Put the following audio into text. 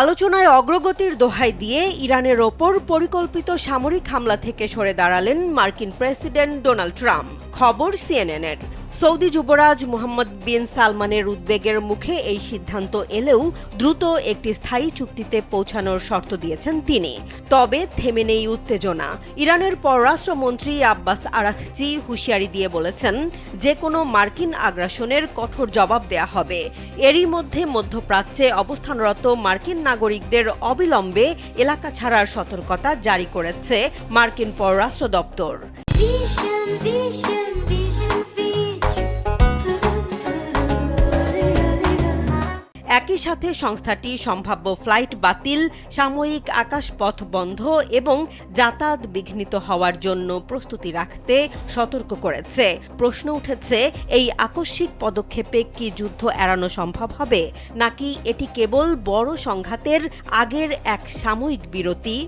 আলোচনায় অগ্রগতির দোহাই দিয়ে ইরানের ওপর পরিকল্পিত সামরিক হামলা থেকে সরে দাঁড়ালেন মার্কিন প্রেসিডেন্ট ডোনাল্ড ট্রাম্প। খবর সিএনএনের। সৌদি যুবরাজ মোহাম্মদ বিন সালমানের উদ্বেগের মুখে এই সিদ্ধান্ত এলেও দ্রুত একটি স্থায়ী চুক্তিতে পৌঁছানোর শর্ত দিয়েছেন তিনি। তবে থেমে নেই উত্তেজনা। ইরানের পররাষ্ট্রমন্ত্রী আব্বাস আরাঘচি হুঁশিয়ারি দিয়ে বলেছেন, যে কোনো মার্কিন আগ্রাসনের কঠোর জবাব দেয়া হবে। এরই মধ্যে মধ্যপ্রাচ্যে অবস্থানরত মার্কিন নাগরিকদের অবিলম্বে এলাকা ছাড়ার সতর্কতা জারি করেছে মার্কিন পররাষ্ট্র দপ্তর। একই সাথে সংস্থাটি সম্ভাব্য ফ্লাইট বাতিল, সাময়িক আকাশপথ বন্ধ এবং যাতায়াত বিঘ্নিত হওয়ার জন্য প্রস্তুতি রাখতে সতর্ক করেছে। প্রশ্ন উঠেছে, এই আকস্মিক পদক্ষেপে কি যুদ্ধ এড়ানো সম্ভব হবে, নাকি এটি কেবল বড় সংঘাতের আগের এক সাময়িক বিরতি?